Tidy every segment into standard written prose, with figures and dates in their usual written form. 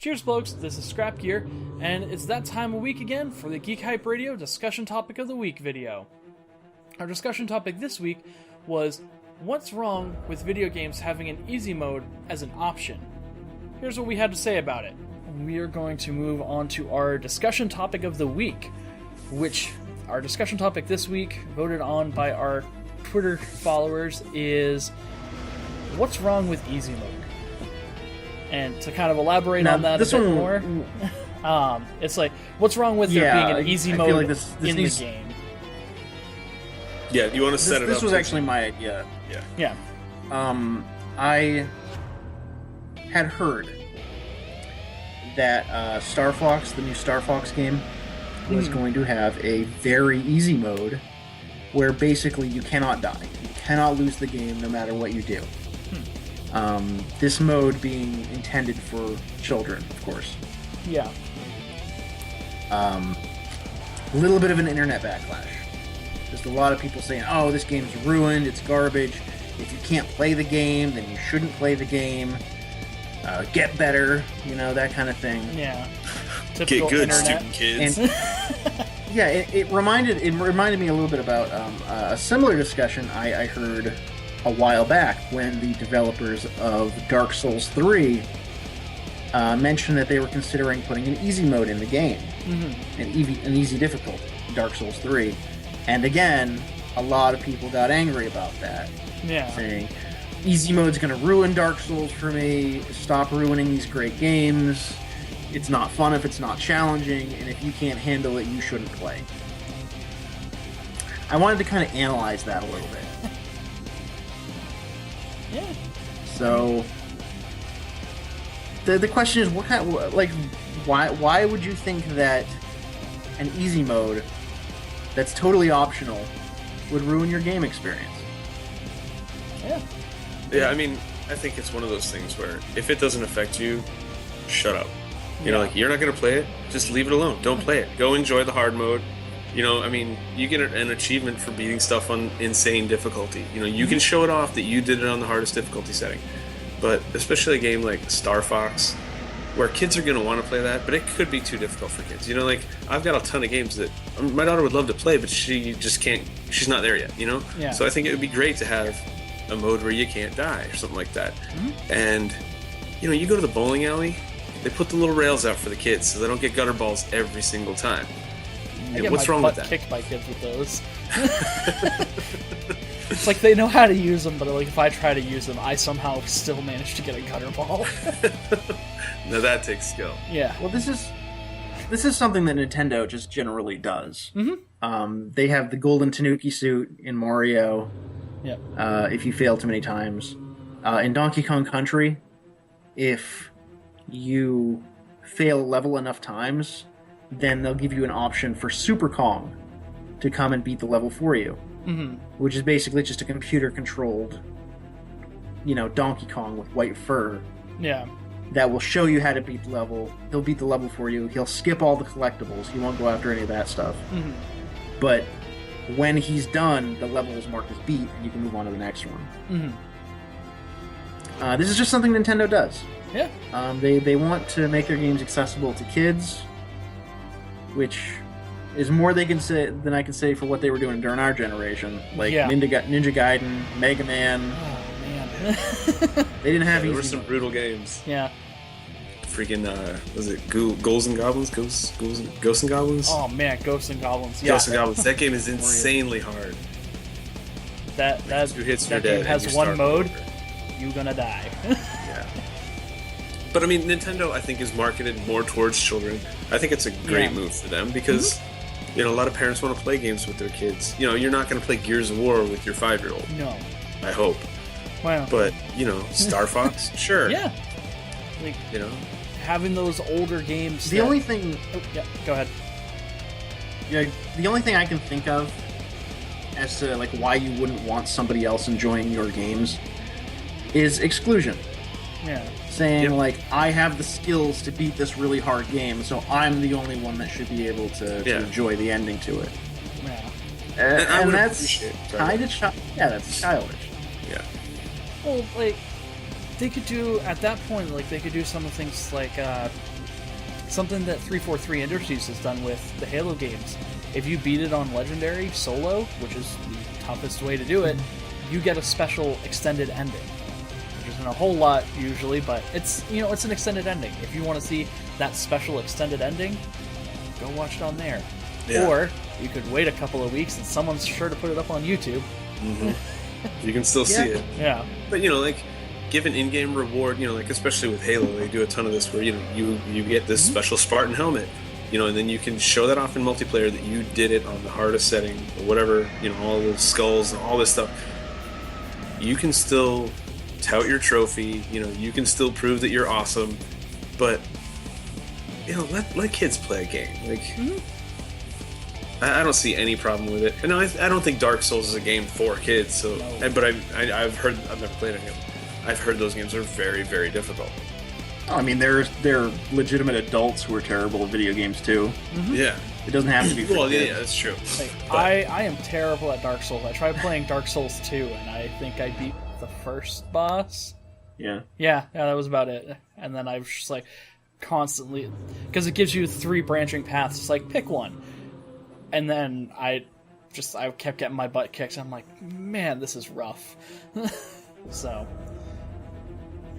Cheers, blokes. This is Scrap Gear, and it's that time of week again for the Geek Hype Radio Discussion Topic of the Week video. Our discussion topic this week was, what's wrong with video games having an easy mode as an option? Here's what we had to say about it. We are going to move on to our discussion topic of the week, which our discussion topic this week, voted on by our Twitter followers, is what's wrong with easy mode? And to kind of elaborate on that a bit more, it's like, what's wrong with there being an easy mode in the game? Yeah, you want to set it up? This was actually my idea. Yeah. I had heard that Star Fox, the new Star Fox game, was going to have a very easy mode where basically you cannot die. You cannot lose the game no matter what you do. This mode being intended for children, of course. Yeah. A little bit of an internet backlash. Just a lot of people saying, oh, this game's ruined, it's garbage. If you can't play the game, then you shouldn't play the game. Get better, that kind of thing. Yeah. Get good, internet. Stupid kids. And, yeah, it reminded me a little bit about a similar discussion I heard a while back when the developers of Dark Souls 3 mentioned that they were considering putting an easy mode in the game, an easy difficulty, Dark Souls 3. And again, a lot of people got angry about that, saying, easy mode's going to ruin Dark Souls for me, stop ruining these great games, it's not fun if it's not challenging, and if you can't handle it, you shouldn't play. I wanted to kind of analyze that a little bit. Yeah. So the question is, what kind of, why would you think that an easy mode that's totally optional would ruin your game experience? Yeah, I mean, I think it's one of those things where if it doesn't affect you, shut up. You're not going to play it, just leave it alone. Don't play it. Go enjoy the hard mode. I mean, you get an achievement for beating stuff on insane difficulty. You can show it off that you did it on the hardest difficulty setting. But especially a game like Star Fox, where kids are going to want to play that, but it could be too difficult for kids. I've got a ton of games that my daughter would love to play, but she just can't, she's not there yet, Yeah. So I think it would be great to have a mode where you can't die or something like that. And, you go to the bowling alley, they put the little rails out for the kids so they don't get gutter balls every single time. What's wrong with that? Kicked by kids with those. It's like they know how to use them, but if I try to use them, I somehow still manage to get a gutter ball. Now that takes skill. Yeah. Well, this is something that Nintendo just generally does. They have the golden Tanuki suit in Mario. Yep. If you fail too many times, in Donkey Kong Country, if you fail a level enough times, then they'll give you an option for Super Kong to come and beat the level for you. Which is basically just a computer-controlled, Donkey Kong with white fur. Yeah. That will show you how to beat the level. He'll beat the level for you. He'll skip all the collectibles. He won't go after any of that stuff. But when he's done, the level is marked as beat, and you can move on to the next one. This is just something Nintendo does. Yeah. They want to make their games accessible to kids, which is more they can say than I can say for what they were doing during our generation, like Ninja Gaiden, Mega Man. Oh man, they didn't have. There were some brutal games. Yeah. Freaking was it Ghouls and Goblins? Ghosts and Goblins? Oh man, Ghosts and Goblins. Yeah. Ghosts and Goblins. That game is insanely hard. That game has one mode. You're gonna die. Yeah. But I mean, Nintendo, I think, is marketed more towards children. I think it's a great move for them because, a lot of parents want to play games with their kids. You're not going to play Gears of War with your 5-year-old. No. I hope. Wow. But, Star Fox, sure. Yeah. Having those older games. The only thing. Oh, yeah. Go ahead. Yeah. The only thing I can think of as to why you wouldn't want somebody else enjoying your games is exclusion. Yeah. Saying, I have the skills to beat this really hard game, so I'm the only one that should be able to enjoy the ending to it. Yeah. And that's kind of that's childish. Yeah. Well, they could do, at that point, they could do some of the things something that 343 Industries has done with the Halo games. If you beat it on Legendary solo, which is the toughest way to do it, you get a special extended ending. Which isn't a whole lot usually, but it's it's an extended ending. If you want to see that special extended ending, go watch it on there. Yeah. Or you could wait a couple of weeks and someone's sure to put it up on YouTube. Mm-hmm. You can still see it. Yeah. But give an in-game reward, especially with Halo, they do a ton of this where you get this special Spartan helmet, and then you can show that off in multiplayer that you did it on the hardest setting or whatever, all the skulls and all this stuff. You can still tout your trophy, you can still prove that you're awesome, but let kids play a game. I don't see any problem with it. And I don't think Dark Souls is a game for kids. So, no. But I've never played it. I've heard those games are very, very difficult. Oh, I mean, there are legitimate adults who are terrible at video games too. Mm-hmm. Yeah, it doesn't have to be. Well, yeah, that's true. I am terrible at Dark Souls. I tried playing Dark Souls 2, and I think I beat the first boss. Yeah, that was about it. And then I was just constantly, because it gives you 3 branching paths. It's pick one. And then I kept getting my butt kicked. I'm like, man, this is rough. So,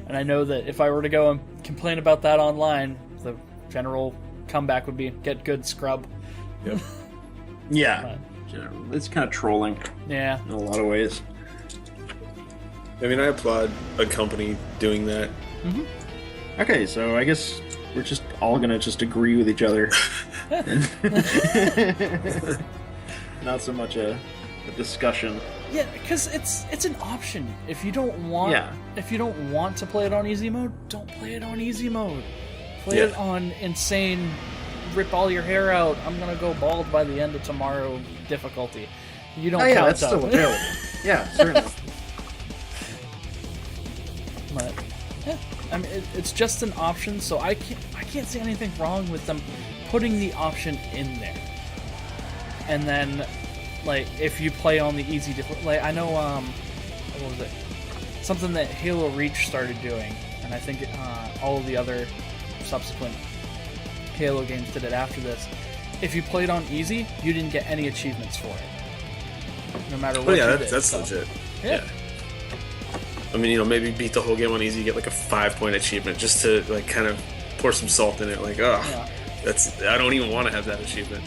and I know that if I were to go and complain about that online, the general comeback would be get good, scrub. Yep. Yeah, it's kind of trolling. Yeah, in a lot of ways. I mean, I applaud a company doing that. Mm-hmm. Okay, so I guess we're just all gonna just agree with each other. Not so much a discussion. Yeah, because it's an option. If you don't want to play it on easy mode, don't play it on easy mode. Play it on insane, rip all your hair out, I'm gonna go bald by the end of tomorrow difficulty. You don't count that's still available. Yeah, certainly. But I mean, it's just an option, so I can't see anything wrong with them putting the option in there. And then, if you play on the easy difficulty, I know, what was it? Something that Halo Reach started doing, and I think all of the other subsequent Halo games did it after this. If you played on easy, you didn't get any achievements for it, no matter what. That's legit. Yeah. I mean, maybe beat the whole game on easy, you get a 5-point achievement just to kind of pour some salt in it. I don't even want to have that achievement.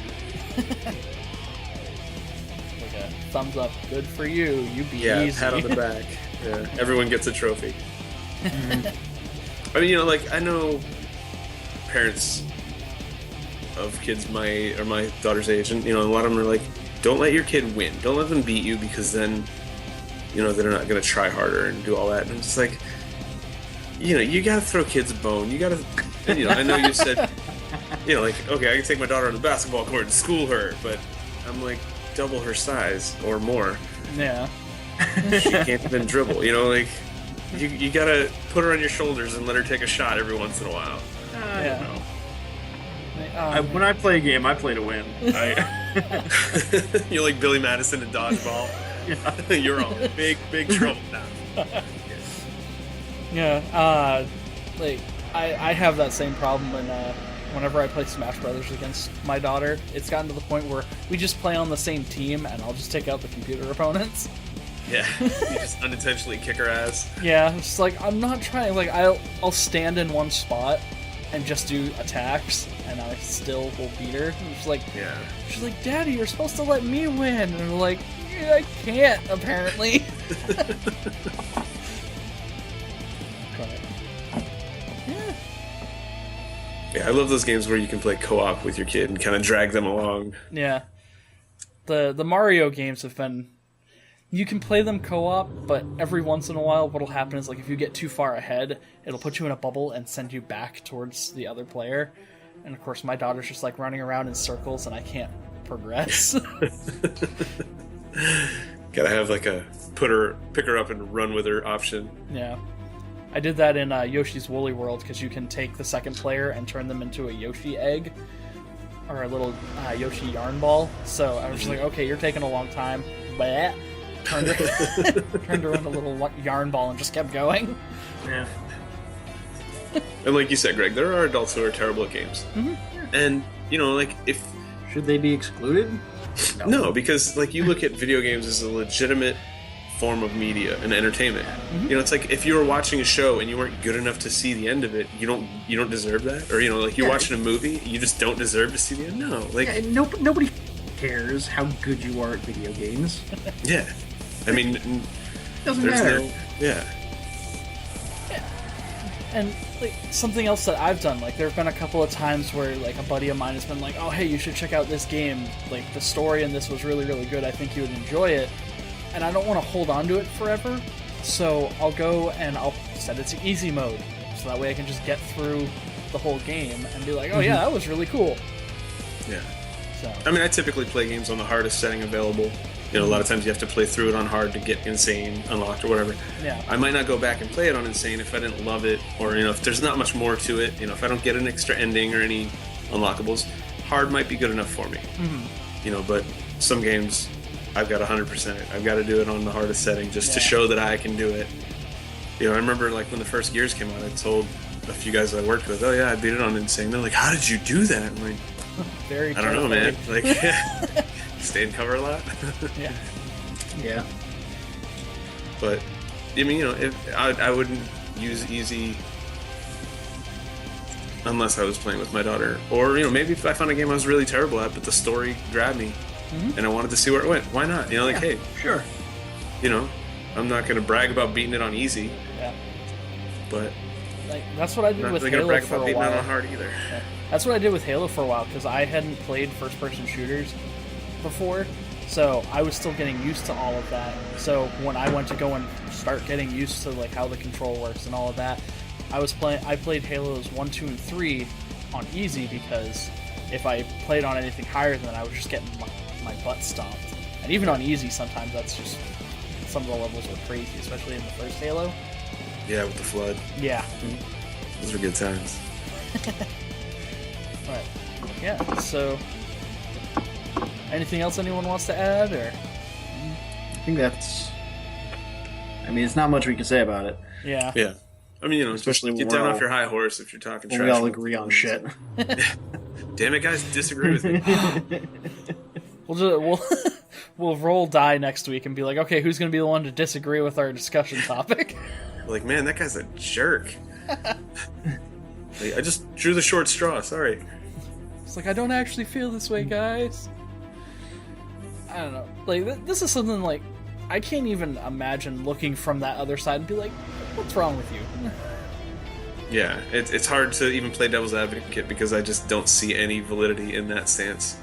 A thumbs up, good for you. You beat easy. Pat on the back. Yeah, everyone gets a trophy. I mean, I know parents of kids my daughter's age, and a lot of them are like, don't let your kid win. Don't let them beat you, because then they're not going to try harder and do all that. And I'm just like, you got to throw kids a bone. You got to, I know you said, okay, I can take my daughter on the basketball court and school her, but I'm double her size or more. Yeah. She can't even dribble, you got to put her on your shoulders and let her take a shot every once in a while. I don't know. When I play a game, I play to win. You're like Billy Madison in dodgeball. Yeah. You're all big trouble now. Yeah, I have that same problem whenever I play Smash Brothers against my daughter. It's gotten to the point where we just play on the same team, and I'll just take out the computer opponents. Yeah, you just unintentionally kick her ass. Yeah, it's just I'm not trying. I'll stand in one spot and just do attacks, and I still will beat her. And she's like, Daddy, you're supposed to let me win. And I'm like, yeah, I can't, apparently. Yeah, I love those games where you can play co-op with your kid and kind of drag them along. Yeah. The Mario games have been... You can play them co-op, but every once in a while what'll happen is if you get too far ahead, it'll put you in a bubble and send you back towards the other player. And of course my daughter's just running around in circles and I can't progress. Gotta have a pick her up and run with her option. Yeah. I did that in Yoshi's Woolly World, because you can take the second player and turn them into a Yoshi egg, or a little Yoshi yarn ball. So I was just okay, you're taking a long time. Bleh. Turned her into a little yarn ball and just kept going. Yeah. And like you said, Greg, there are adults who are terrible at games. And, you know, like, if... Should they be excluded? No, because, like, you look at video games as a legitimate form of media and entertainment. You know, it's like if you were watching a show and you weren't good enough to see the end of it, you don't deserve that. Or, you know, like, you're watching a movie, you just don't deserve to see the end. No, like... Yeah, nobody cares how good you are at video games. Yeah. I mean... Doesn't matter. Yeah. And like something else that I've done, like there have been a couple of times where like a buddy of mine has been like, oh hey, you should check out this game, like the story in this was really, really good, I think you would enjoy it. And I don't want to hold on to it forever, so I'll go and I'll set it to easy mode, so that way I can just get through the whole game and be like, oh yeah, that was really cool. Yeah. So I mean, I typically play games on the hardest setting available. You know, a lot of times you have to play through it on hard to get Insane unlocked or whatever. Yeah. I might not go back and play it on Insane if I didn't love it, or, you know, if there's not much more to it, you know, if I don't get an extra ending or any unlockables, hard might be good enough for me. You know, but some games, I've got 100% it. I've got to do it on the hardest setting just to show that I can do it. You know, I remember, like, when the first Gears came out, I told a few guys I worked with, oh yeah, I beat it on Insane. They're like, how did you do that? I'm like, very I don't know, man. Like, stay in cover a lot. Yeah. But I mean, you know, if I wouldn't use easy unless I was playing with my daughter, or, you know, maybe if I found a game I was really terrible at, but the story grabbed me and I wanted to see where it went. Why not? You know, like, hey, sure. You know, I'm not going to brag about beating it on easy. Yeah. But like that's what I did with Halo brag for about a beating while. it on hard either. Yeah. That's what I did with Halo for a while, because I hadn't played first-person shooters before, so I was still getting used to all of that. So when I went to go and start getting used to like how the control works and all of that, I played Halos 1, 2, and 3 on easy, because if I played on anything higher than that, I was just getting my butt stomped. And even on easy, sometimes that's just, some of the levels were crazy, especially in the first Halo. Yeah, with the flood. Yeah. Those were good times. Alright. Yeah, so anything else anyone wants to add, or? I think that's... I mean, it's not much we can say about it. Yeah. Yeah. I mean, you know, Especially get when down we're off all- your high horse if you're talking trash. We all agree on shit. Damn it, guys, disagree with me. We'll roll die next week and be like, okay, who's going to be the one to disagree with our discussion topic? Like, man, that guy's a jerk. Like, I just drew the short straw, sorry. It's like, I don't actually feel this way, guys. I don't know. Like, this is something, like, I can't even imagine looking from that other side and be like, what's wrong with you? Yeah, it's hard to even play devil's advocate because I just don't see any validity in that stance.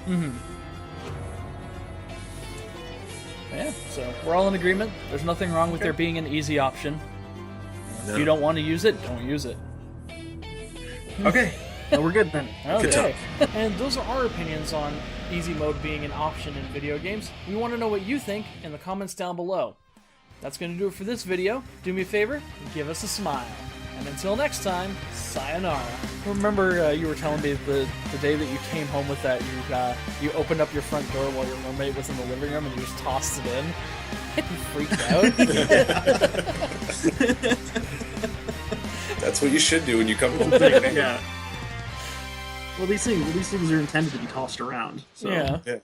Yeah, so we're all in agreement. There's nothing wrong with there being an easy option. No. If you don't want to use it, don't use it. Okay. Well, we're good then. Okay. And those are our opinions on easy mode being an option in video games. We want to know what you think in the comments down below. That's going to do it for this video. Do me a favor, give us a smile. And until next time, sayonara. Remember you were telling me the day that you came home with that, you opened up your front door while your roommate was in the living room and you just tossed it in? You freaked out? That's what you should do when you come home. Yeah. Well, these things are intended to be tossed around. So. Yeah. Yeah.